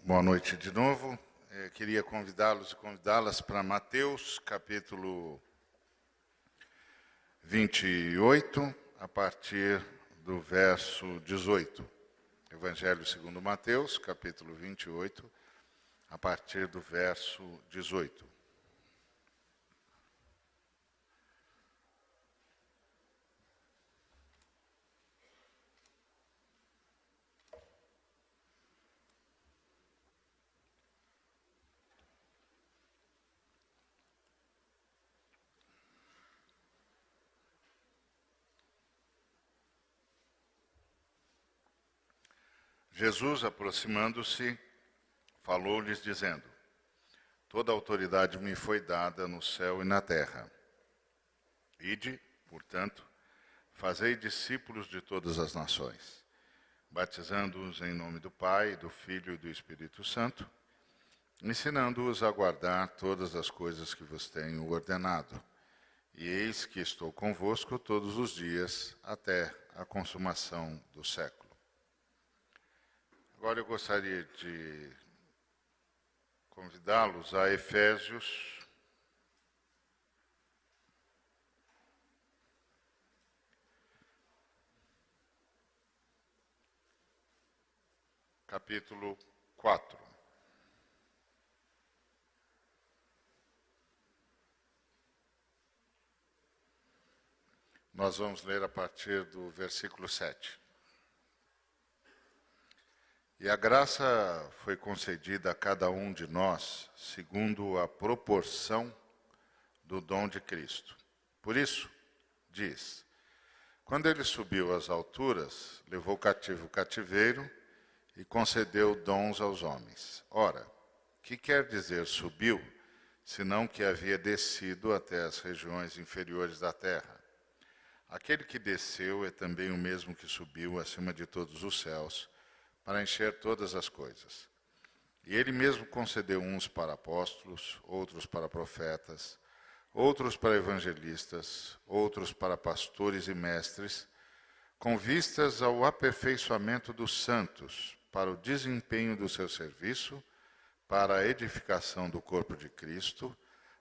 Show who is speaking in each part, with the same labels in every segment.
Speaker 1: Boa noite de novo. Queria convidá-los e convidá-las para Mateus, capítulo 28, a partir do verso 18. Evangelho segundo Mateus, capítulo 28, a partir do verso 18. Jesus, aproximando-se, falou-lhes dizendo: Toda autoridade me foi dada no céu e na terra. Ide, portanto, fazei discípulos de todas as nações, batizando-os em nome do Pai, do Filho e do Espírito Santo, ensinando-os a guardar todas as coisas que vos tenho ordenado. E eis que estou convosco todos os dias, até a consumação do século. Agora eu gostaria de convidá-los a Efésios, capítulo 4. Nós vamos ler a partir do versículo 7. E a graça foi concedida a cada um de nós, segundo a proporção do dom de Cristo. Por isso, diz, quando ele subiu às alturas, levou cativo o cativeiro e concedeu dons aos homens. Ora, que quer dizer subiu, senão que havia descido até as regiões inferiores da terra? Aquele que desceu é também o mesmo que subiu acima de todos os céus, para encher todas as coisas. E ele mesmo concedeu uns para apóstolos, outros para profetas, outros para evangelistas, outros para pastores e mestres, com vistas ao aperfeiçoamento dos santos, para o desempenho do seu serviço, para a edificação do corpo de Cristo,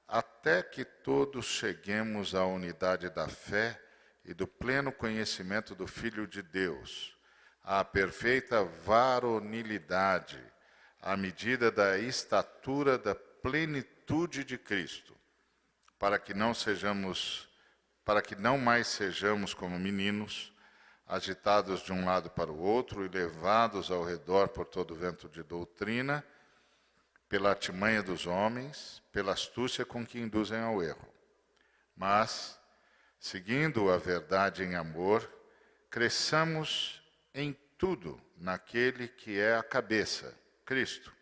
Speaker 1: até que todos cheguemos à unidade da fé e do pleno conhecimento do Filho de Deus, à perfeita varonilidade, à medida da estatura da plenitude de Cristo, para que não mais sejamos como meninos, agitados de um lado para o outro e levados ao redor por todo vento de doutrina, pela artimanha dos homens, pela astúcia com que induzem ao erro. Mas, seguindo a verdade em amor, cresçamos em tudo naquele que é a cabeça, Cristo,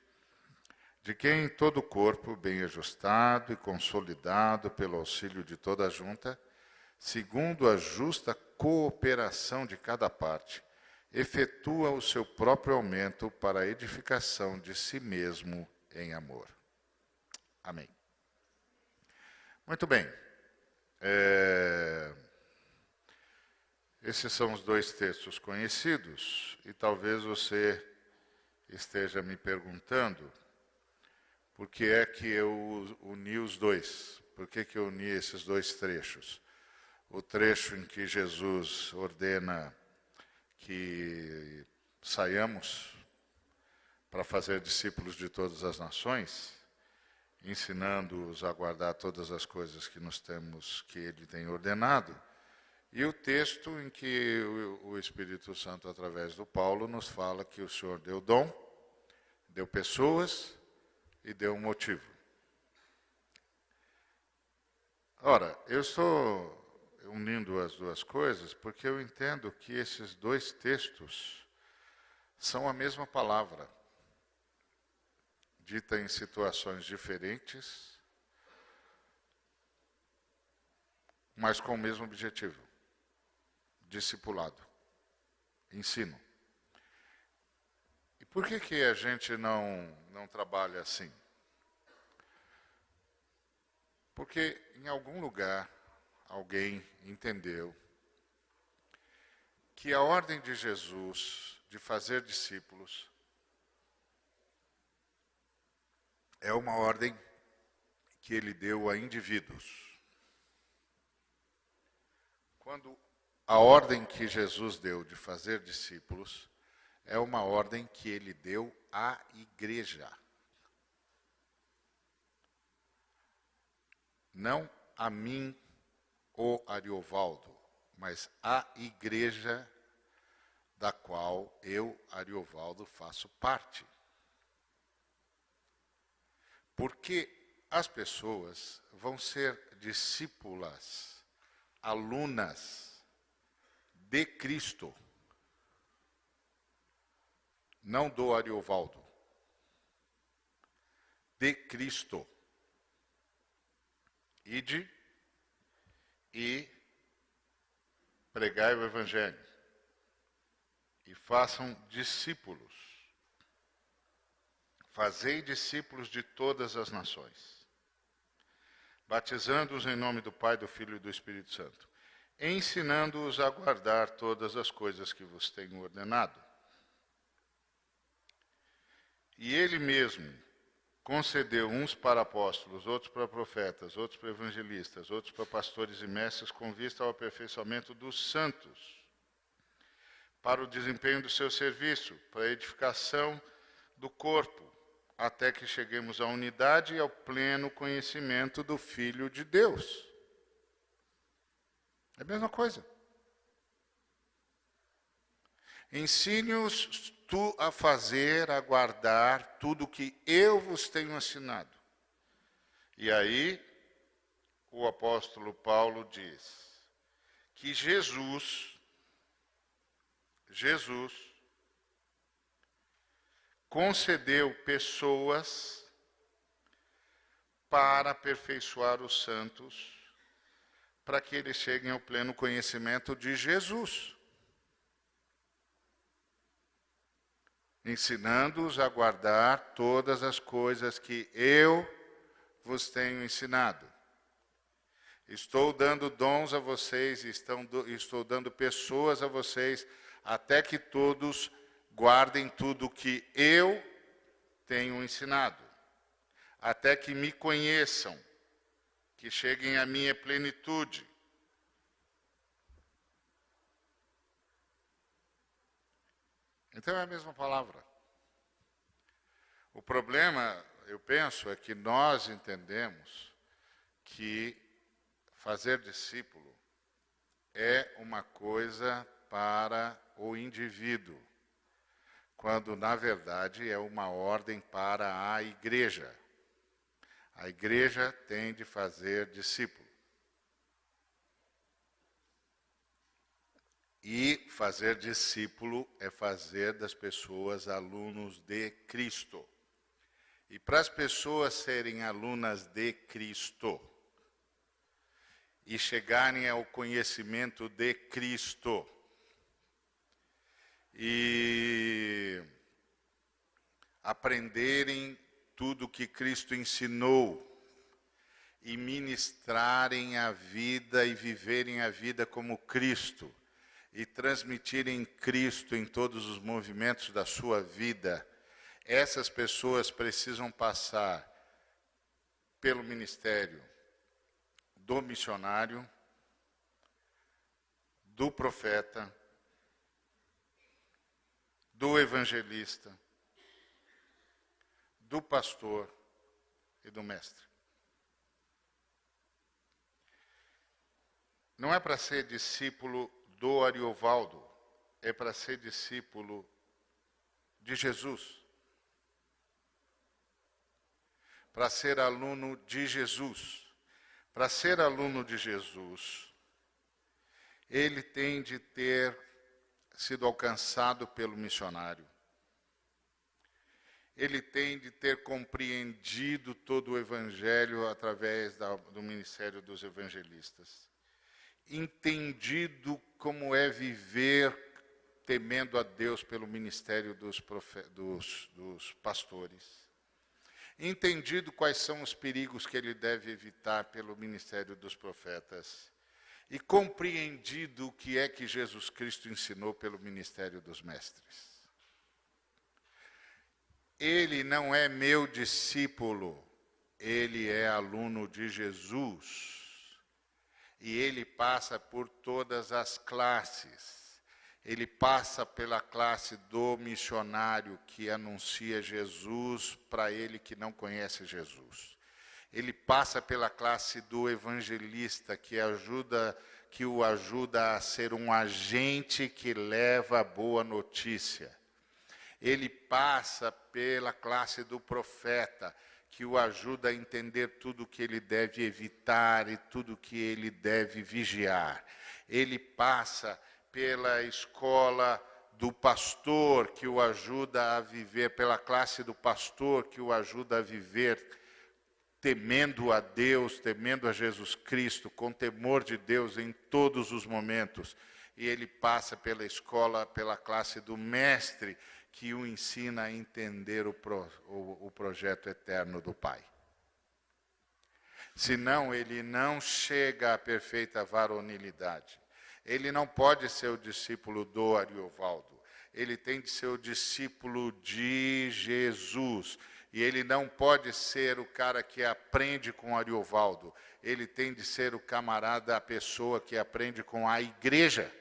Speaker 1: de quem todo o corpo, bem ajustado e consolidado pelo auxílio de toda a junta, segundo a justa cooperação de cada parte, efetua o seu próprio aumento para a edificação de si mesmo em amor. Amém. Muito bem. Esses são os dois textos conhecidos, e talvez você esteja me perguntando por que é que eu uni os dois, por que eu uni esses dois trechos. O trecho em que Jesus ordena que saiamos para fazer discípulos de todas as nações, ensinando-os a guardar todas as coisas que Ele tem ordenado, e o texto em que o Espírito Santo, através do Paulo, nos fala que o Senhor deu dom, deu pessoas e deu um motivo. Ora, eu estou unindo as duas coisas porque eu entendo que esses dois textos são a mesma palavra, dita em situações diferentes, mas com o mesmo objetivo. Discipulado, ensino. E por que a gente não trabalha assim? Porque em algum lugar alguém entendeu que a ordem de Jesus de fazer discípulos é uma ordem que ele deu a indivíduos. Quando a ordem que Jesus deu de fazer discípulos é uma ordem que ele deu à igreja. Não a mim, o Ariovaldo, mas à igreja da qual eu, Ariovaldo, faço parte. Porque as pessoas vão ser discípulas, alunas de Cristo, não do Ariovaldo, de Cristo. Ide e pregai o Evangelho e façam discípulos. Fazei discípulos de todas as nações, batizando-os em nome do Pai, do Filho e do Espírito Santo, ensinando-os a guardar todas as coisas que vos tenho ordenado. E ele mesmo concedeu uns para apóstolos, outros para profetas, outros para evangelistas, outros para pastores e mestres, com vista ao aperfeiçoamento dos santos, para o desempenho do seu serviço, para a edificação do corpo, até que cheguemos à unidade e ao pleno conhecimento do Filho de Deus. É a mesma coisa. Ensine-os tu a fazer, a guardar tudo o que eu vos tenho ensinado. E aí, o apóstolo Paulo diz que Jesus concedeu pessoas para aperfeiçoar os santos, para que eles cheguem ao pleno conhecimento de Jesus, ensinando-os a guardar todas as coisas que eu vos tenho ensinado. Estou dando dons a vocês, estou dando pessoas a vocês, até que todos guardem tudo que eu tenho ensinado, até que me conheçam, que cheguem à minha plenitude. Então é a mesma palavra. O problema, eu penso, é que nós entendemos que fazer discípulo é uma coisa para o indivíduo, quando, na verdade, é uma ordem para a igreja. A igreja tem de fazer discípulo. E fazer discípulo é fazer das pessoas alunos de Cristo. E para as pessoas serem alunas de Cristo e chegarem ao conhecimento de Cristo e aprenderem tudo que Cristo ensinou e ministrarem a vida e viverem a vida como Cristo e transmitirem Cristo em todos os movimentos da sua vida, essas pessoas precisam passar pelo ministério do missionário, do profeta, do evangelista, do pastor e do mestre. Não é para ser discípulo do Ariovaldo, é para ser discípulo de Jesus. Para ser aluno de Jesus. Para ser aluno de Jesus, ele tem de ter sido alcançado pelo missionário. Ele tem de ter compreendido todo o evangelho através do ministério dos evangelistas. Entendido como é viver temendo a Deus pelo ministério dos pastores. Entendido quais são os perigos que ele deve evitar pelo ministério dos profetas. E compreendido o que é que Jesus Cristo ensinou pelo ministério dos mestres. ele não é meu discípulo, ele é aluno de Jesus. E ele passa por todas as classes. Ele passa pela classe do missionário que anuncia Jesus para ele que não conhece Jesus. Ele passa pela classe do evangelista que o ajuda a ser um agente que leva a boa notícia. Ele passa pela classe do profeta, que o ajuda a entender tudo o que ele deve evitar e tudo o que ele deve vigiar. Ele passa pela escola do pastor, que o ajuda a viver, pela classe do pastor, que o ajuda a viver temendo a Deus, temendo a Jesus Cristo, com temor de Deus em todos os momentos. E ele passa pela escola, pela classe do mestre, que o ensina a entender o projeto eterno do Pai. Senão, ele não chega à perfeita varonilidade. Ele não pode ser o discípulo do Ariovaldo. Ele tem de ser o discípulo de Jesus. E ele não pode ser o cara que aprende com Ariovaldo. Ele tem de ser o camarada, a pessoa que aprende com a igreja.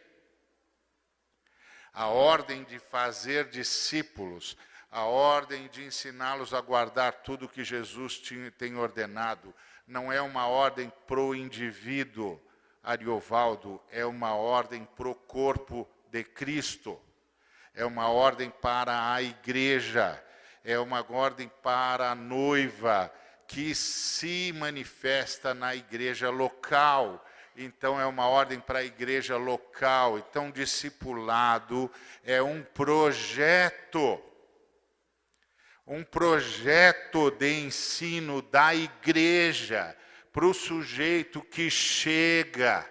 Speaker 1: A ordem de fazer discípulos, a ordem de ensiná-los a guardar tudo que Jesus tem ordenado, não é uma ordem pro indivíduo, Ariovaldo, é uma ordem pro corpo de Cristo. É uma ordem para a igreja. É uma ordem para a noiva, que se manifesta na igreja local. Então, é uma ordem para a igreja local. Então, discipulado é um projeto de ensino da igreja para o sujeito que chega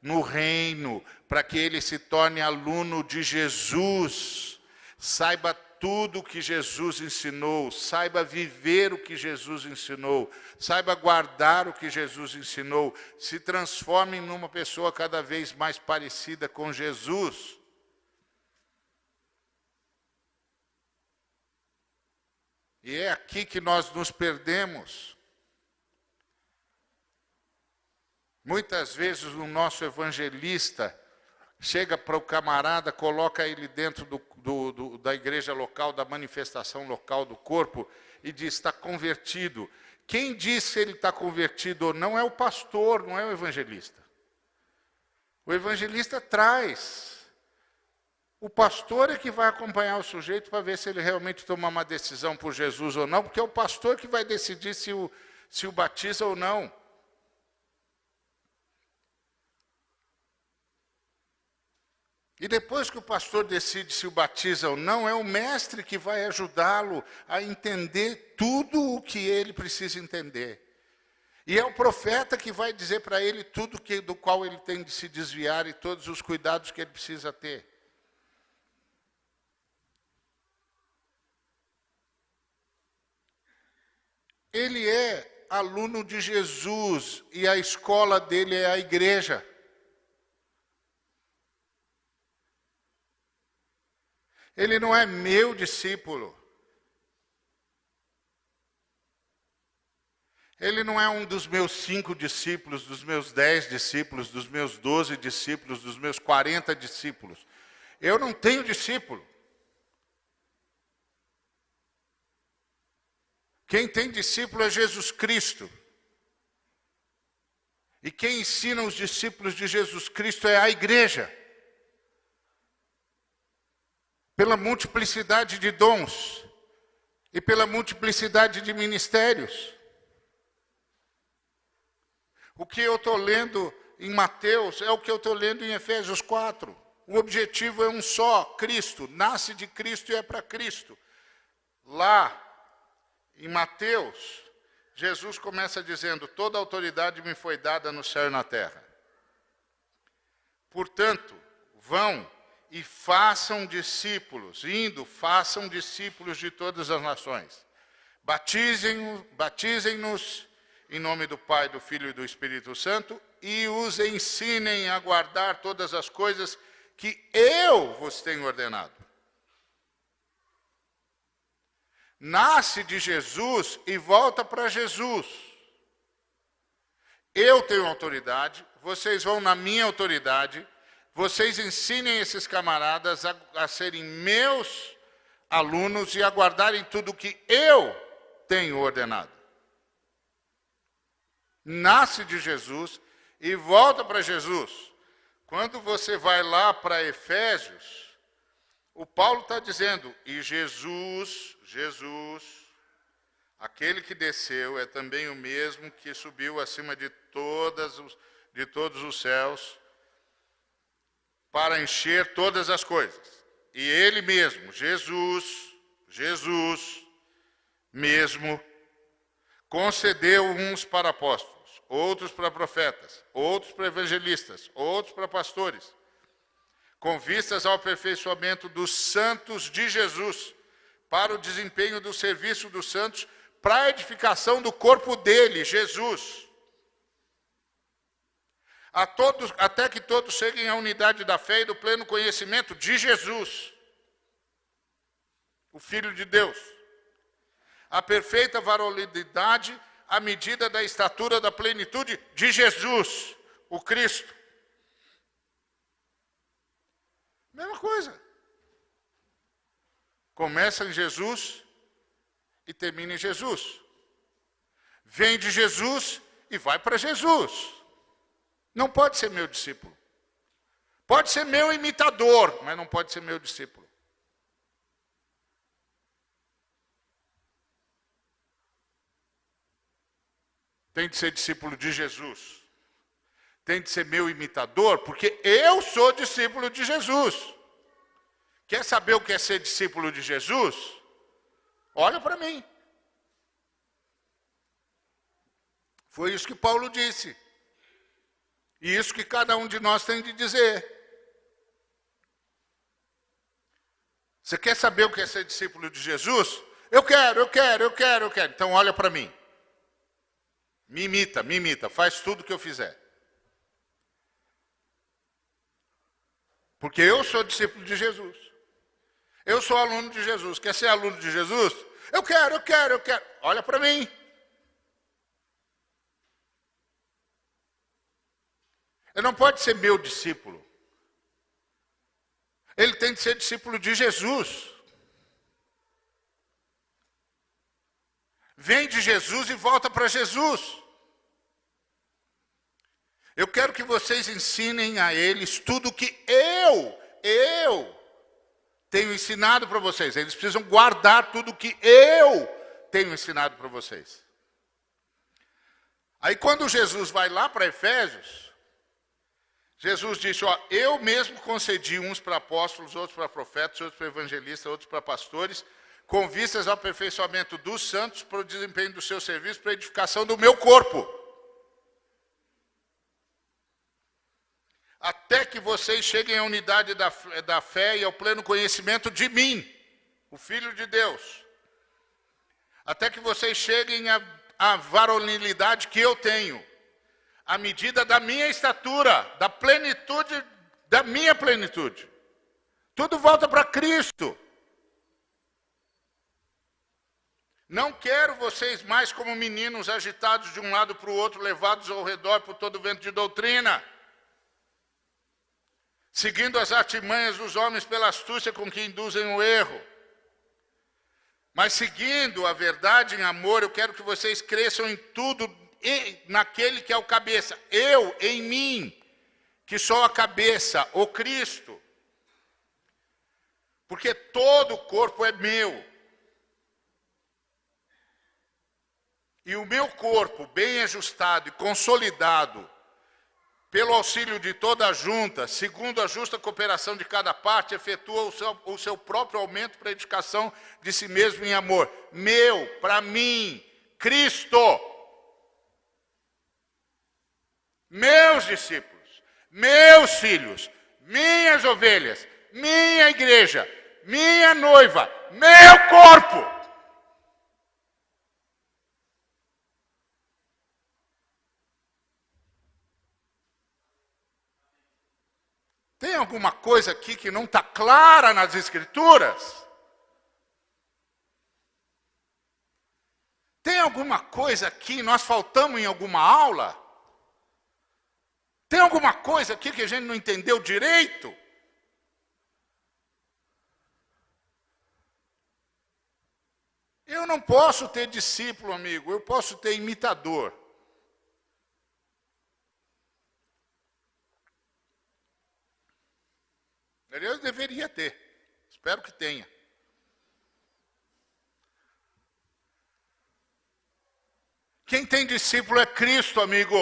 Speaker 1: no reino, para que ele se torne aluno de Jesus, saiba tudo o que Jesus ensinou, saiba viver o que Jesus ensinou, saiba guardar o que Jesus ensinou, se transforme numa pessoa cada vez mais parecida com Jesus. E é aqui que nós nos perdemos. Muitas vezes o nosso evangelista chega para o camarada, coloca ele dentro da igreja local, da manifestação local do corpo, e diz, está convertido. Quem diz se ele está convertido ou não é o pastor, não é o evangelista. O evangelista traz. O pastor é que vai acompanhar o sujeito para ver se ele realmente toma uma decisão por Jesus ou não, porque é o pastor que vai decidir se o batiza ou não. E depois que o pastor decide se o batiza ou não, é o mestre que vai ajudá-lo a entender tudo o que ele precisa entender. E é o profeta que vai dizer para ele tudo do qual ele tem de se desviar e todos os cuidados que ele precisa ter. Ele é aluno de Jesus e a escola dele é a igreja. Ele não é meu discípulo. Ele não é um dos meus 5 discípulos, dos meus 10 discípulos, dos meus 12 discípulos, dos meus 40 discípulos. Eu não tenho discípulo. Quem tem discípulo é Jesus Cristo. E quem ensina os discípulos de Jesus Cristo é a igreja. Pela multiplicidade de dons e pela multiplicidade de ministérios. O que eu estou lendo em Mateus é o que eu estou lendo em Efésios 4. O objetivo é um só, Cristo. Nasce de Cristo e é para Cristo. Lá, em Mateus, Jesus começa dizendo, toda autoridade me foi dada no céu e na terra. Portanto, vão e façam discípulos, façam discípulos de todas as nações. Batizem-nos em nome do Pai, do Filho e do Espírito Santo e os ensinem a guardar todas as coisas que eu vos tenho ordenado. nasce de Jesus e volta para Jesus. Eu tenho autoridade, vocês vão na minha autoridade, vocês ensinem esses camaradas a serem meus alunos e a guardarem tudo que eu tenho ordenado. Nasce de Jesus e volta para Jesus. Quando você vai lá para Efésios, o Paulo está dizendo, e Jesus, aquele que desceu é também o mesmo que subiu acima de todos os céus para encher todas as coisas. E ele mesmo, Jesus mesmo, concedeu uns para apóstolos, outros para profetas, outros para evangelistas, outros para pastores, com vistas ao aperfeiçoamento dos santos de Jesus, para o desempenho do serviço dos santos, para a edificação do corpo dele, Jesus. Até que todos cheguem à unidade da fé e do pleno conhecimento de Jesus, o Filho de Deus. A perfeita varonilidade à medida da estatura da plenitude de Jesus, o Cristo. Mesma coisa. Começa em Jesus e termina em Jesus. Vem de Jesus e vai para Jesus. Não pode ser meu discípulo. Pode ser meu imitador, mas não pode ser meu discípulo. Tem de ser discípulo de Jesus. Tem de ser meu imitador, porque eu sou discípulo de Jesus. Quer saber o que é ser discípulo de Jesus? Olha para mim. Foi isso que Paulo disse. E isso que cada um de nós tem de dizer. Você quer saber o que é ser discípulo de Jesus? Eu quero. Então olha para mim. Me imita, faz tudo o que eu fizer. Porque eu sou discípulo de Jesus. Eu sou aluno de Jesus. Quer ser aluno de Jesus? Eu quero. Olha para mim. Ele não pode ser meu discípulo. Ele tem de ser discípulo de Jesus. Vem de Jesus e volta para Jesus. Eu quero que vocês ensinem a eles tudo que eu tenho ensinado para vocês. Eles precisam guardar tudo que eu tenho ensinado para vocês. Aí quando Jesus vai lá para Efésios, Jesus disse, eu mesmo concedi uns para apóstolos, outros para profetas, outros para evangelistas, outros para pastores, com vistas ao aperfeiçoamento dos santos, para o desempenho do seu serviço, para a edificação do meu corpo. Até que vocês cheguem à unidade da fé e ao pleno conhecimento de mim, o Filho de Deus. Até que vocês cheguem à varonilidade que eu tenho, à medida da minha estatura, da plenitude, da minha plenitude. Tudo volta para Cristo. Não quero vocês mais como meninos agitados de um lado para o outro, levados ao redor por todo vento de doutrina, seguindo as artimanhas dos homens pela astúcia com que induzem o erro. Mas seguindo a verdade em amor, eu quero que vocês cresçam em tudo, naquele que é o cabeça. Eu em mim, que sou a cabeça, o Cristo. Porque todo o corpo é meu. E o meu corpo, bem ajustado e consolidado, pelo auxílio de toda a junta, segundo a justa cooperação de cada parte, efetua o seu próprio aumento para a edificação de si mesmo em amor. Meu, para mim, Cristo. Meus discípulos, meus filhos, minhas ovelhas, minha igreja, minha noiva, meu corpo. Tem alguma coisa aqui que não está clara nas Escrituras? Tem alguma coisa aqui, nós faltamos em alguma aula? Tem alguma coisa aqui que a gente não entendeu direito? Eu não posso ter discípulo, amigo, eu posso ter imitador. Eu deveria ter, espero que tenha. Quem tem discípulo é Cristo, amigo.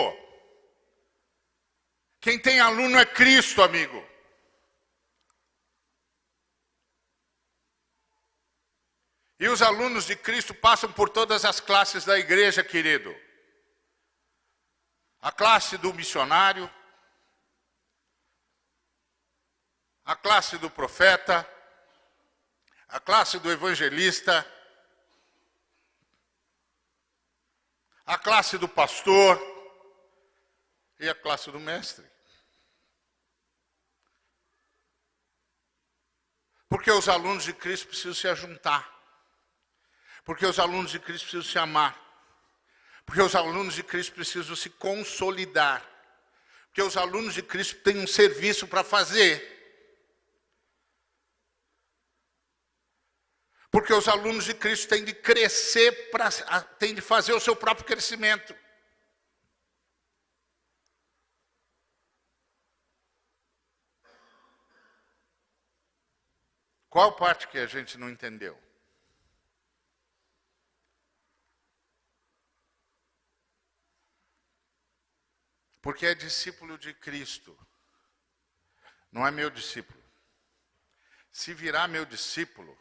Speaker 1: Quem tem aluno é Cristo, amigo. E os alunos de Cristo passam por todas as classes da igreja, querido. A classe do missionário, a classe do profeta, a classe do evangelista, a classe do pastor e a classe do mestre. Porque os alunos de Cristo precisam se ajuntar. Porque os alunos de Cristo precisam se amar. Porque os alunos de Cristo precisam se consolidar. Porque os alunos de Cristo têm um serviço para fazer. Porque os alunos de Cristo têm de crescer, têm de fazer o seu próprio crescimento. Qual parte que a gente não entendeu? Porque é discípulo de Cristo, não é meu discípulo. Se virar meu discípulo,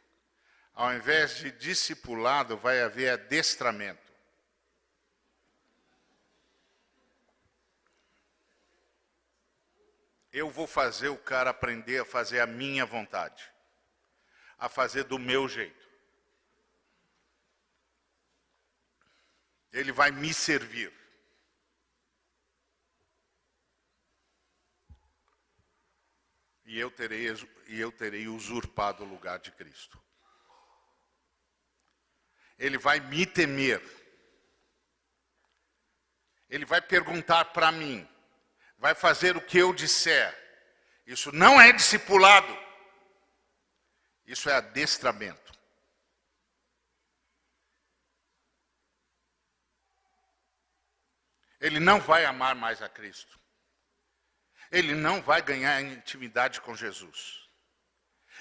Speaker 1: ao invés de discipulado, vai haver adestramento. Eu vou fazer o cara aprender a fazer a minha vontade, a fazer do meu jeito. Ele vai me servir. E eu terei usurpado o lugar de Cristo. Ele vai me temer. Ele vai perguntar para mim. Vai fazer o que eu disser. Isso não é discipulado. Isso é adestramento. Ele não vai amar mais a Cristo. Ele não vai ganhar intimidade com Jesus.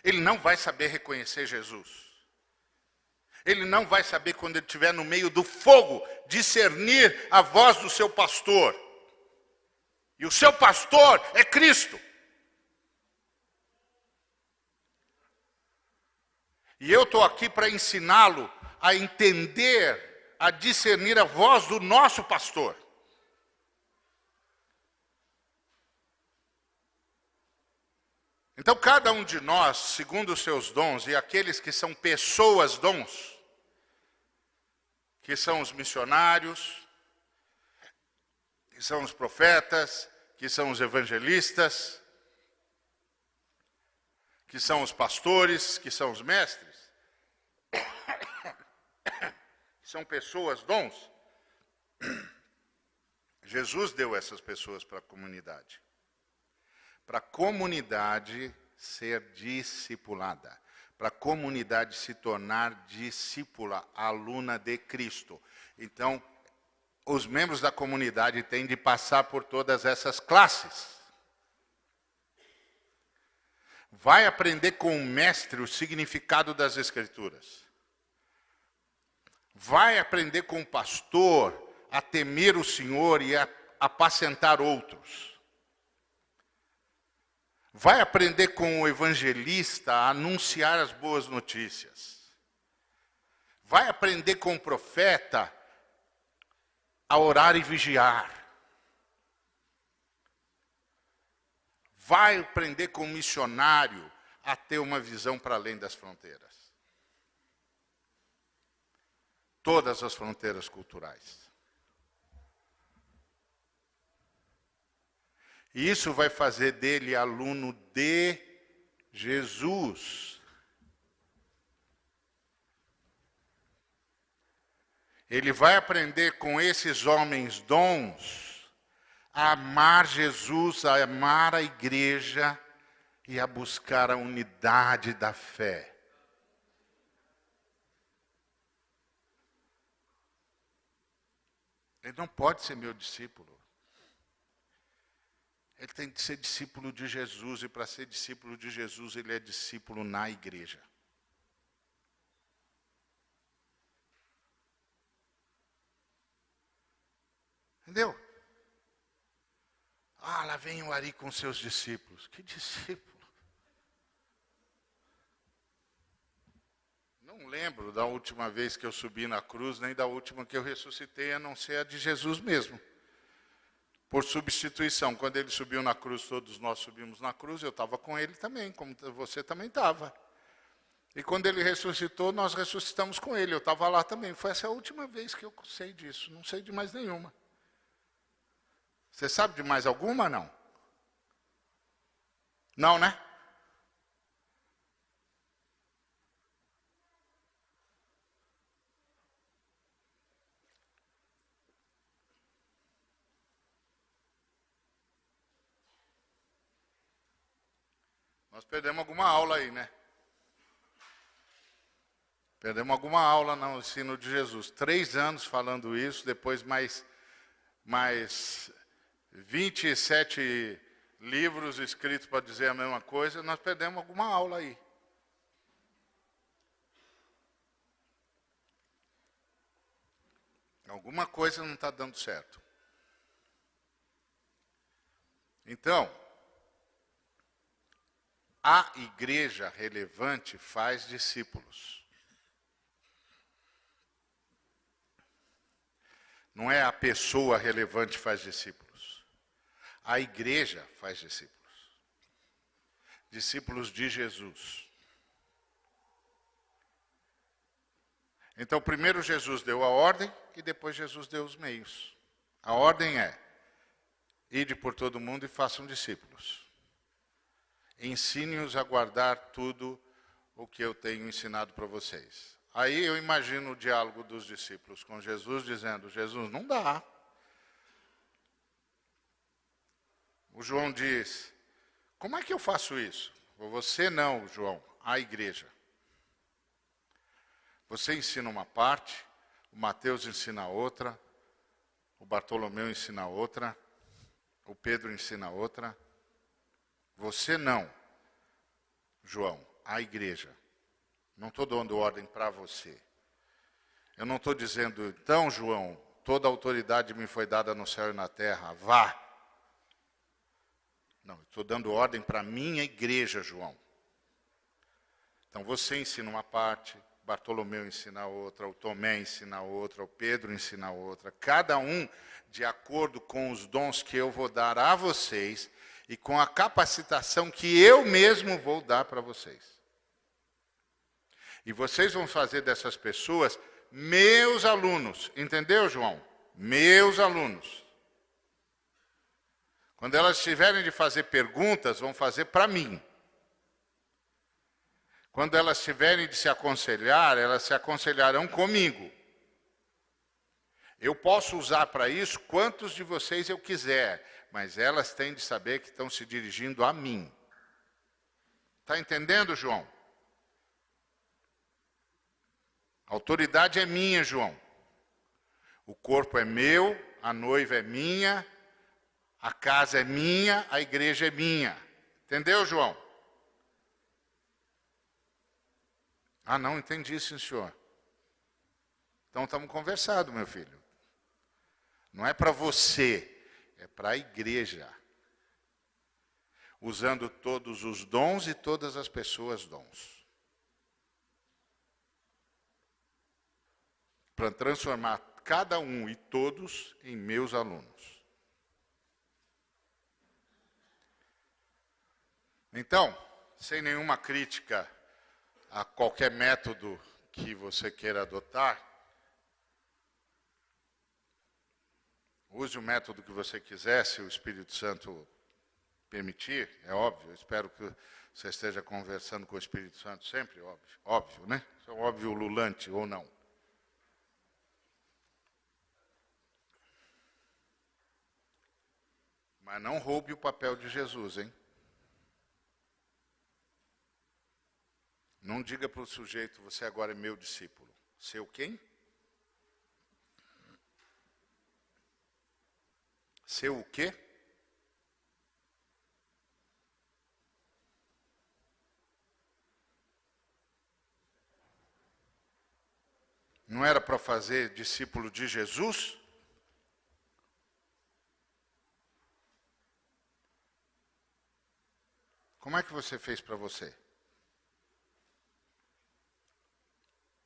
Speaker 1: Ele não vai saber reconhecer Jesus. Ele não vai saber, quando ele estiver no meio do fogo, discernir a voz do seu pastor. E o seu pastor é Cristo. E eu estou aqui para ensiná-lo a entender, a discernir a voz do nosso pastor. Então, cada um de nós, segundo os seus dons, e aqueles que são pessoas dons, que são os missionários, que são os profetas, que são os evangelistas, que são os pastores, que são os mestres, são pessoas dons. Jesus deu essas pessoas para a comunidade. Para a comunidade ser discipulada. Para a comunidade se tornar discípula, aluna de Cristo. Então, os membros da comunidade têm de passar por todas essas classes. Vai aprender com o mestre o significado das Escrituras. Vai aprender com o pastor a temer o Senhor e a apacentar outros. Vai aprender com o evangelista a anunciar as boas notícias. Vai aprender com o profeta a orar e vigiar. Vai aprender com o missionário a ter uma visão para além das fronteiras. Todas as fronteiras culturais. E isso vai fazer dele aluno de Jesus. Ele vai aprender com esses homens dons a amar Jesus, a amar a igreja e a buscar a unidade da fé. Ele não pode ser meu discípulo. Ele tem que ser discípulo de Jesus, e para ser discípulo de Jesus, ele é discípulo na igreja. Entendeu? Ah, lá vem o Ari com seus discípulos. Que discípulo? Não lembro da última vez que eu subi na cruz, nem da última que eu ressuscitei, a não ser a de Jesus mesmo. Por substituição, quando ele subiu na cruz, todos nós subimos na cruz, eu estava com ele também, como você também estava. E quando ele ressuscitou, nós ressuscitamos com ele, eu estava lá também. Foi essa a última vez que eu sei disso, não sei de mais nenhuma. Você sabe de mais alguma, não? Não, né? Nós perdemos alguma aula aí, né? Perdemos alguma aula no ensino de Jesus. 3 anos falando isso, depois mais 27 livros escritos para dizer a mesma coisa, nós perdemos alguma aula aí. Alguma coisa não está dando certo. Então, a igreja relevante faz discípulos. Não é a pessoa relevante que faz discípulos. A igreja faz discípulos. Discípulos de Jesus. Então, primeiro Jesus deu a ordem e depois Jesus deu os meios. A ordem é: ide por todo mundo e façam discípulos. Ensine-os a guardar tudo o que eu tenho ensinado para vocês. Aí eu imagino o diálogo dos discípulos com Jesus, dizendo: Jesus, não dá. O João diz: como é que eu faço isso? Você não, João, a igreja. Você ensina uma parte, o Mateus ensina outra, o Bartolomeu ensina outra, o Pedro ensina outra. Você não, João, a igreja. Não estou dando ordem para você. Eu não estou dizendo, então, João, toda a autoridade me foi dada no céu e na terra, vá. Não, estou dando ordem para a minha igreja, João. Então você ensina uma parte, Bartolomeu ensina outra, o Tomé ensina outra, o Pedro ensina outra. Cada um de acordo com os dons que eu vou dar a vocês e com a capacitação que eu mesmo vou dar para vocês. E vocês vão fazer dessas pessoas meus alunos. Entendeu, João? Meus alunos. Quando elas tiverem de fazer perguntas, vão fazer para mim. Quando elas tiverem de se aconselhar, elas se aconselharão comigo. Eu posso usar para isso quantos de vocês eu quiser, mas elas têm de saber que estão se dirigindo a mim. Está entendendo, João? A autoridade é minha, João. O corpo é meu, a noiva é minha, a casa é minha, a igreja é minha. Entendeu, João? Ah, não, entendi, sim, senhor. Então estamos conversados, meu filho. Não é para você, é para a igreja. Usando todos os dons e todas as pessoas dons. Para transformar cada um e todos em meus alunos. Então, sem nenhuma crítica a qualquer método que você queira adotar, use o método que você quiser, se o Espírito Santo permitir, é óbvio. Eu espero que você esteja conversando com o Espírito Santo sempre, óbvio, né? Isso é óbvio ululante ou não. Mas não roube o papel de Jesus, hein? Não diga para o sujeito, você agora é meu discípulo. Seu quem? Seu o quê? Não era para fazer discípulo de Jesus? Como é que você fez para você?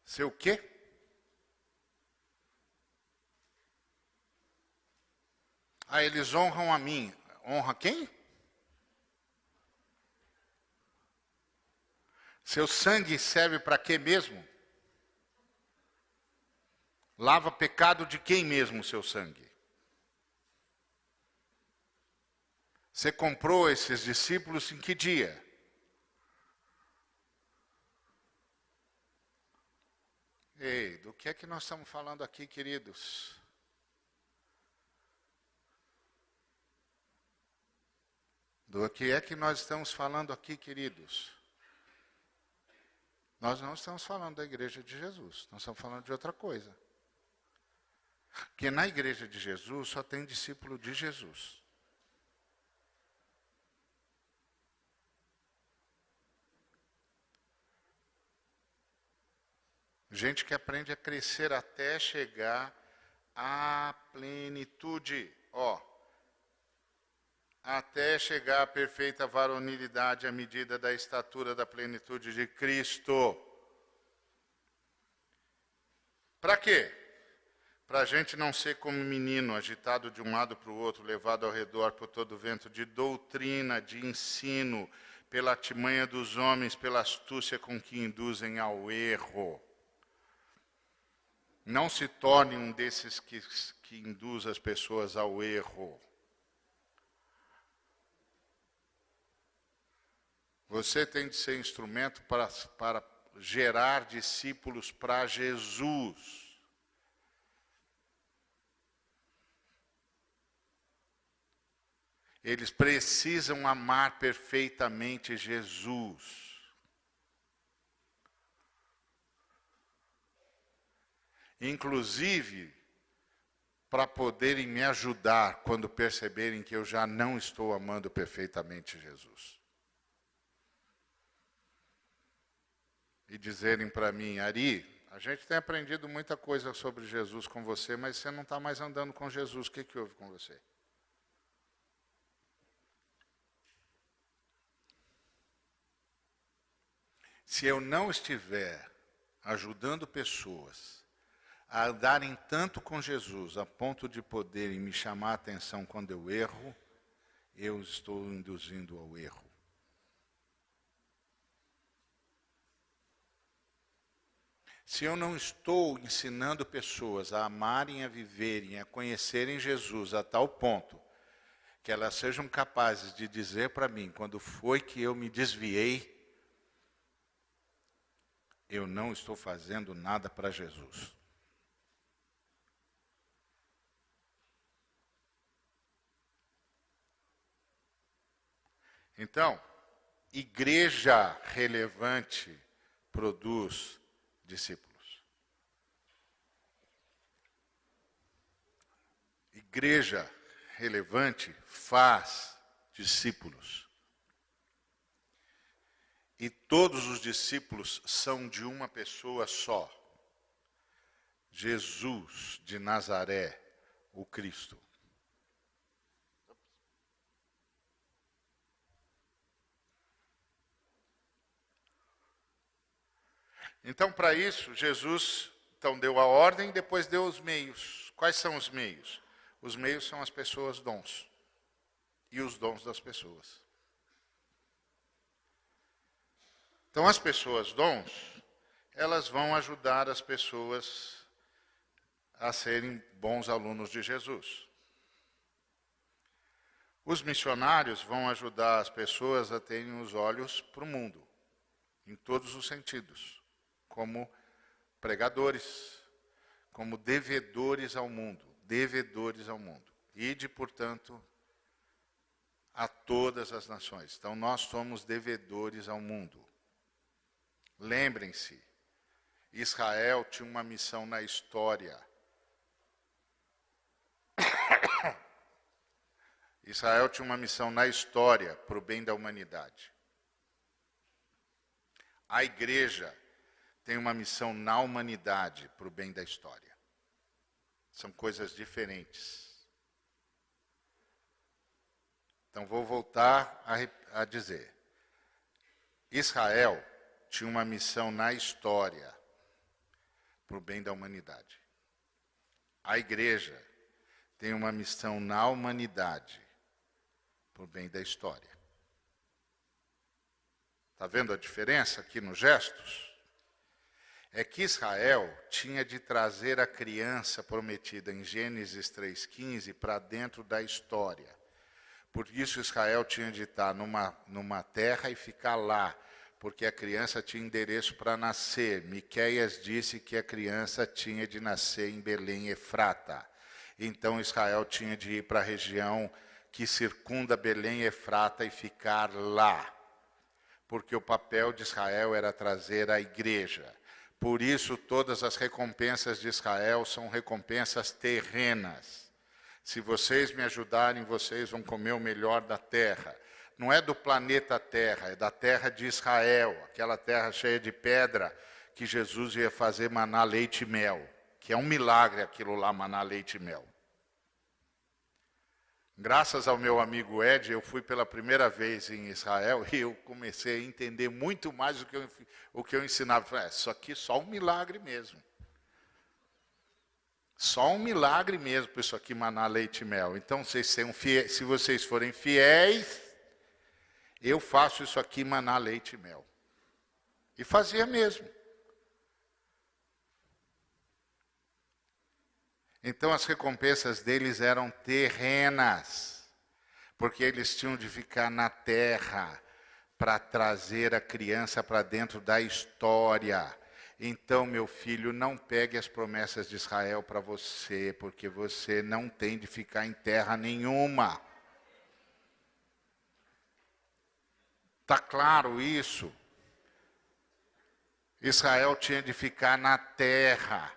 Speaker 1: Seu quê? Ah, eles honram a mim. Honra quem? Seu sangue serve para quê mesmo? Lava pecado de quem mesmo, seu sangue? Você comprou esses discípulos em que dia? Ei, do que é que nós estamos falando aqui, queridos? Do que é que nós estamos falando aqui, queridos? Nós não estamos falando da igreja de Jesus, nós estamos falando de outra coisa. Porque na igreja de Jesus só tem discípulo de Jesus. Gente que aprende a crescer até chegar à plenitude. Até chegar à perfeita varonilidade à medida da estatura da plenitude de Cristo. Para quê? Para a gente não ser como menino, agitado de um lado para o outro, levado ao redor por todo vento de doutrina, de ensino, pela artimanha dos homens, pela astúcia com que induzem ao erro. Não se torne um desses que induz as pessoas ao erro. Você tem de ser instrumento para gerar discípulos para Jesus. Eles precisam amar perfeitamente Jesus. Inclusive, para poderem me ajudar quando perceberem que eu já não estou amando perfeitamente Jesus. E dizerem para mim, Ari, a gente tem aprendido muita coisa sobre Jesus com você, mas você não está mais andando com Jesus, o que houve com você? Se eu não estiver ajudando pessoas a andarem tanto com Jesus, a ponto de poderem me chamar a atenção quando eu erro, eu estou induzindo ao erro. Se eu não estou ensinando pessoas a amarem, a viverem, a conhecerem Jesus a tal ponto que elas sejam capazes de dizer para mim quando foi que eu me desviei, eu não estou fazendo nada para Jesus. Então, igreja relevante produz discípulos. Igreja relevante faz discípulos. E todos os discípulos são de uma pessoa só. Jesus de Nazaré, o Cristo. Então, para isso, Jesus deu a ordem e depois deu os meios. Quais são os meios? Os meios são as pessoas dons. E os dons das pessoas. Então, as pessoas dons, elas vão ajudar as pessoas a serem bons alunos de Jesus. Os missionários vão ajudar as pessoas a terem os olhos para o mundo, em todos os sentidos, como pregadores, como devedores ao mundo, Ide, portanto, a todas as nações. Então, nós somos devedores ao mundo. Lembrem-se, Israel tinha uma missão na história. Israel tinha uma missão na história para o bem da humanidade. A igreja tem uma missão na humanidade para o bem da história. São coisas diferentes. Então, vou voltar a dizer. Israel tinha uma missão na história para o bem da humanidade. A igreja tem uma missão na humanidade para o bem da história. Está vendo a diferença aqui nos gestos? É que Israel tinha de trazer a criança prometida em Gênesis 3,15 para dentro da história. Por isso Israel tinha de estar numa terra e ficar lá, porque a criança tinha endereço para nascer. Miqueias disse que a criança tinha de nascer em Belém, Efrata. Então Israel tinha de ir para a região que circunda Belém, Efrata e ficar lá. Porque o papel de Israel era trazer a igreja. Por isso todas as recompensas de Israel são recompensas terrenas. Se vocês me ajudarem, vocês vão comer o melhor da terra. Não é do planeta Terra, é da terra de Israel, aquela terra cheia de pedra que Jesus ia fazer maná, leite e mel, que é um milagre aquilo lá, maná, leite e mel. Graças ao meu amigo Ed, eu fui pela primeira vez em Israel e eu comecei a entender muito mais o que eu ensinava. Falei, isso aqui é só um milagre mesmo. Só um milagre mesmo para isso aqui, maná, leite e mel. Então, se vocês forem fiéis, eu faço isso aqui, maná, leite e mel. E fazia mesmo. Então, as recompensas deles eram terrenas, porque eles tinham de ficar na terra para trazer a criança para dentro da história. Então, meu filho, não pegue as promessas de Israel para você, porque você não tem de ficar em terra nenhuma. Está claro isso? Israel tinha de ficar na terra,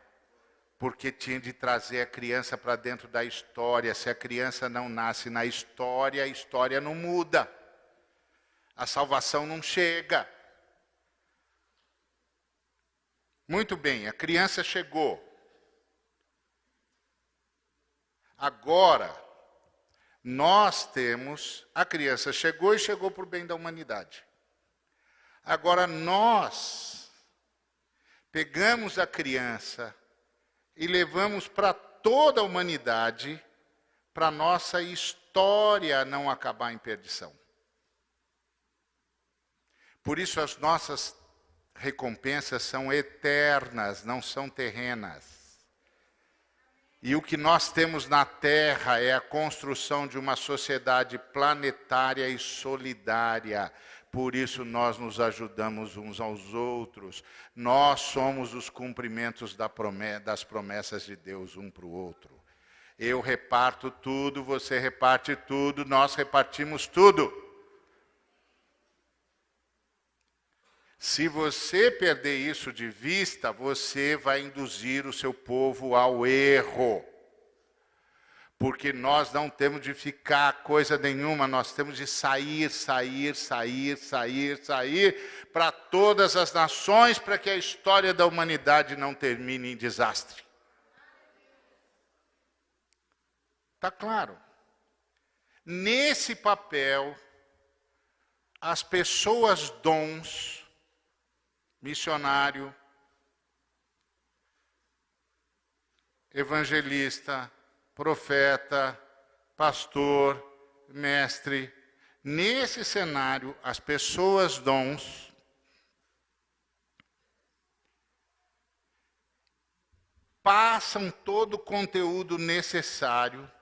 Speaker 1: porque tinha de trazer a criança para dentro da história. Se a criança não nasce na história, a história não muda. A salvação não chega. Muito bem, a criança chegou. Agora, nós temos, a criança chegou e chegou para o bem da humanidade. Agora nós pegamos a criança e levamos para toda a humanidade, para a nossa história não acabar em perdição. Por isso as nossas recompensas são eternas, não são terrenas. E o que nós temos na Terra é a construção de uma sociedade planetária e solidária. Por isso nós nos ajudamos uns aos outros. Nós somos os cumprimentos das promessas de Deus um para o outro. Eu reparto tudo, você reparte tudo, nós repartimos tudo. Se você perder isso de vista, você vai induzir o seu povo ao erro. Porque nós não temos de ficar coisa nenhuma, nós temos de sair para todas as nações, para que a história da humanidade não termine em desastre. Está claro? Nesse papel, as pessoas dons, missionário, evangelista, profeta, pastor, mestre. Nesse cenário, as pessoas dons passam todo o conteúdo necessário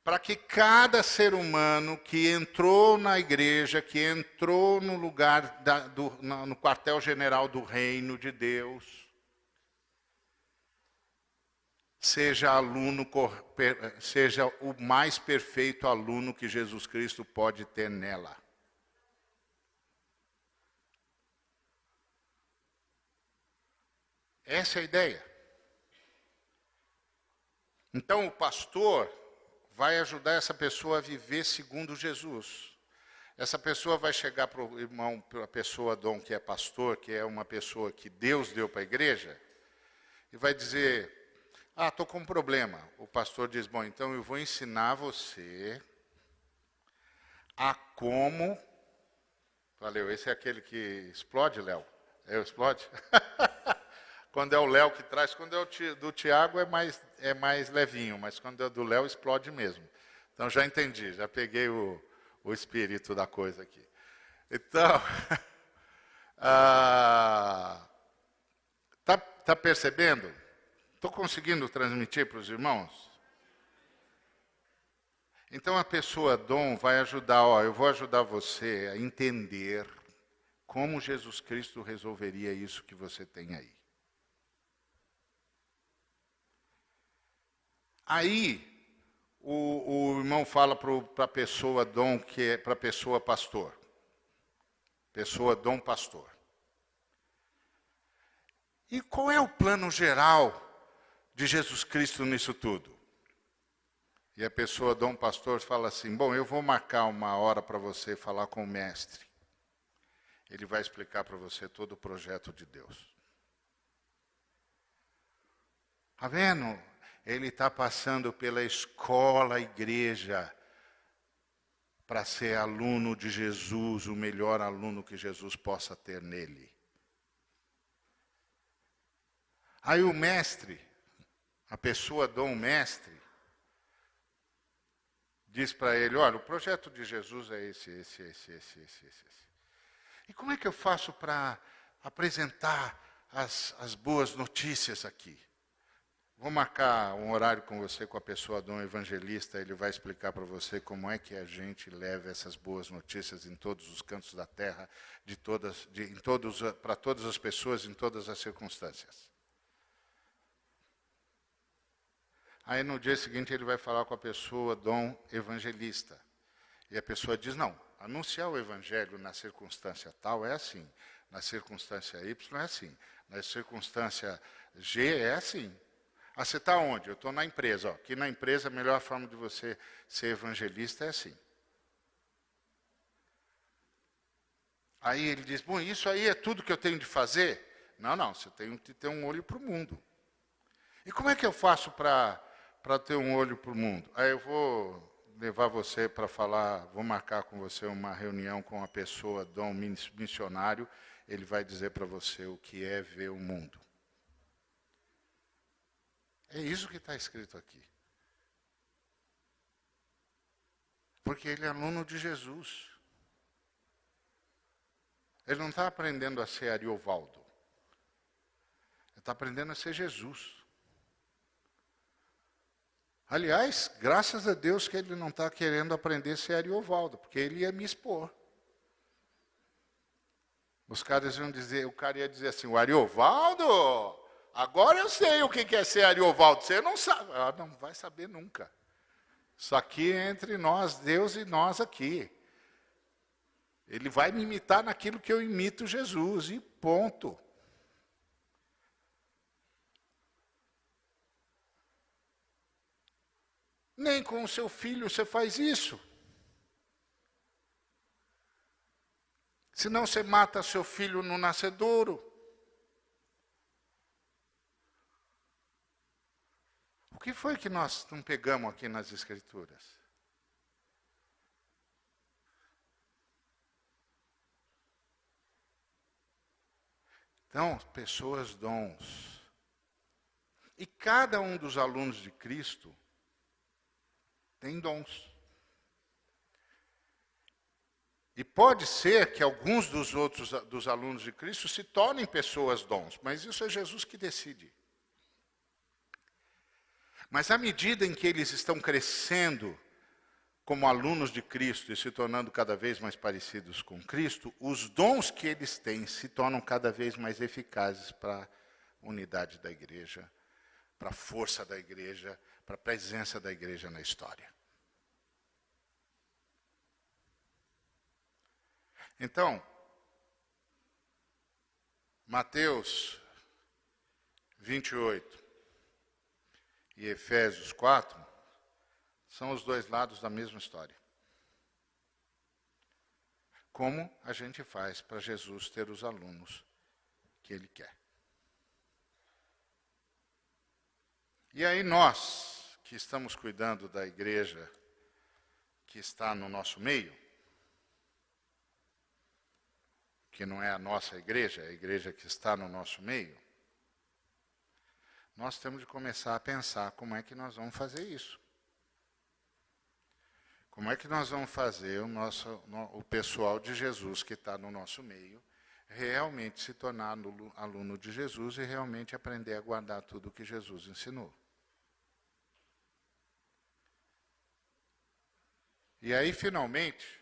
Speaker 1: para que cada ser humano que entrou na igreja, que entrou no lugar, no quartel-general do reino de Deus, seja seja o mais perfeito aluno que Jesus Cristo pode ter nela. Essa é a ideia. Então o pastor vai ajudar essa pessoa a viver segundo Jesus. Essa pessoa vai chegar para o irmão, para a pessoa dom que é pastor, que é uma pessoa que Deus deu para a igreja, e vai dizer: estou com um problema. O pastor diz: bom, então eu vou ensinar você a como... Valeu, esse é aquele que explode, Léo? Explode? Quando é o Léo que traz, quando é o do Tiago é mais levinho, mas quando é do Léo explode mesmo. Então já entendi, já peguei o espírito da coisa aqui. Então, tá percebendo? Estou conseguindo transmitir para os irmãos? Então a pessoa dom vai ajudar, eu vou ajudar você a entender como Jesus Cristo resolveria isso que você tem aí. Aí, o irmão fala para a pessoa dom, que é para a pessoa pastor. Pessoa dom pastor. E qual é o plano geral de Jesus Cristo nisso tudo? E a pessoa dom pastor fala assim: bom, eu vou marcar uma hora para você falar com o mestre. Ele vai explicar para você todo o projeto de Deus. Está vendo? Ele está passando pela escola, igreja, para ser aluno de Jesus, o melhor aluno que Jesus possa ter nele. Aí o mestre, a pessoa dom mestre, diz para ele: olha, o projeto de Jesus é esse. E como é que eu faço para apresentar as boas notícias aqui? Vou marcar um horário com você, com a pessoa dom evangelista, ele vai explicar para você como é que a gente leva essas boas notícias em todos os cantos da terra, para todas as pessoas, em todas as circunstâncias. Aí no dia seguinte ele vai falar com a pessoa dom evangelista. E a pessoa diz: não, anunciar o evangelho na circunstância tal é assim, na circunstância Y é assim, na circunstância G é assim. Você está onde? Eu estou na empresa. Aqui na empresa, a melhor forma de você ser evangelista é assim. Aí ele diz: bom, isso aí é tudo que eu tenho de fazer? Não, você tem que ter um olho para o mundo. E como é que eu faço para ter um olho para o mundo? Aí eu vou levar você para falar, vou marcar com você uma reunião com a pessoa, dom missionário, ele vai dizer para você o que é ver o mundo. É isso que está escrito aqui. Porque ele é aluno de Jesus. Ele não está aprendendo a ser Ariovaldo. Ele está aprendendo a ser Jesus. Aliás, graças a Deus que ele não está querendo aprender a ser Ariovaldo, porque ele ia me expor. Os caras iam dizer, o cara ia dizer assim: o Ariovaldo... Agora eu sei o que é ser Ariovaldo. Você não sabe. Não vai saber nunca. Isso aqui é entre nós, Deus e nós aqui. Ele vai me imitar naquilo que eu imito Jesus. E ponto. Nem com o seu filho você faz isso. Senão você mata seu filho no nascedouro. O que foi que nós não pegamos aqui nas Escrituras? Então, pessoas dons. E cada um dos alunos de Cristo tem dons. E pode ser que alguns dos alunos de Cristo se tornem pessoas dons, mas isso é Jesus que decide. Mas à medida em que eles estão crescendo como alunos de Cristo e se tornando cada vez mais parecidos com Cristo, os dons que eles têm se tornam cada vez mais eficazes para a unidade da igreja, para a força da igreja, para a presença da igreja na história. Então, Mateus 28 e Efésios 4 são os dois lados da mesma história. Como a gente faz para Jesus ter os alunos que Ele quer. E aí nós, que estamos cuidando da igreja que está no nosso meio, que não é a nossa igreja, é a igreja que está no nosso meio, nós temos de começar a pensar como é que nós vamos fazer isso. Como é que nós vamos fazer o pessoal de Jesus que está no nosso meio realmente se tornar aluno de Jesus e realmente aprender a guardar tudo o que Jesus ensinou. E aí, finalmente,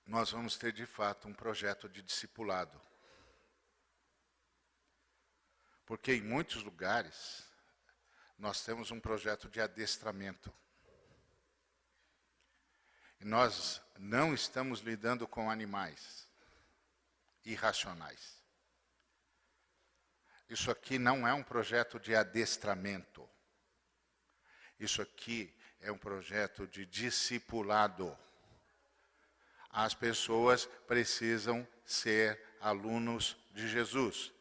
Speaker 1: nós vamos ter, de fato, um projeto de discipulado. Porque em muitos lugares, nós temos um projeto de adestramento. E nós não estamos lidando com animais irracionais. Isso aqui não é um projeto de adestramento. Isso aqui é um projeto de discipulado. As pessoas precisam ser alunos de Jesus.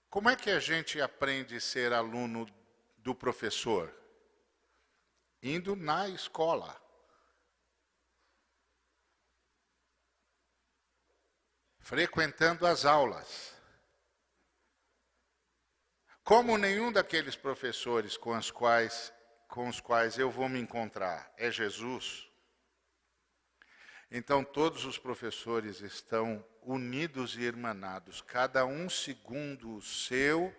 Speaker 1: Como é que a gente aprende a ser aluno do professor? Indo na escola. Frequentando as aulas. Como nenhum daqueles professores com os quais eu vou me encontrar é Jesus, então todos os professores estão unidos e irmanados, cada um segundo o seu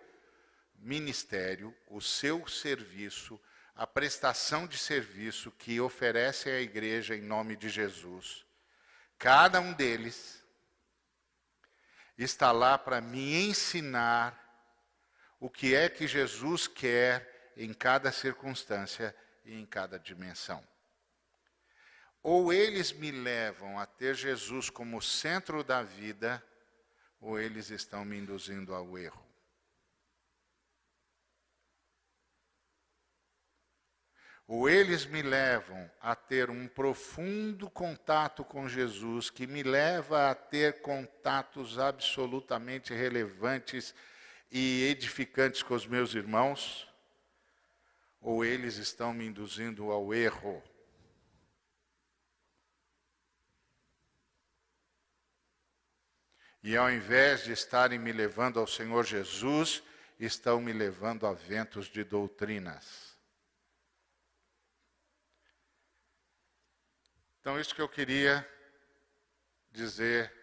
Speaker 1: ministério, o seu serviço, a prestação de serviço que oferece à igreja em nome de Jesus. Cada um deles está lá para me ensinar o que é que Jesus quer em cada circunstância e em cada dimensão. Ou eles me levam a ter Jesus como centro da vida, ou eles estão me induzindo ao erro. Ou eles me levam a ter um profundo contato com Jesus, que me leva a ter contatos absolutamente relevantes e edificantes com os meus irmãos, ou eles estão me induzindo ao erro. E ao invés de estarem me levando ao Senhor Jesus, estão me levando a ventos de doutrinas. Então, isso que eu queria dizer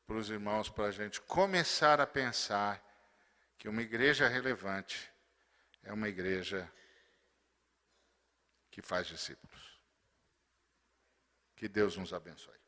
Speaker 1: para os irmãos, para a gente começar a pensar que uma igreja relevante é uma igreja que faz discípulos. Que Deus nos abençoe.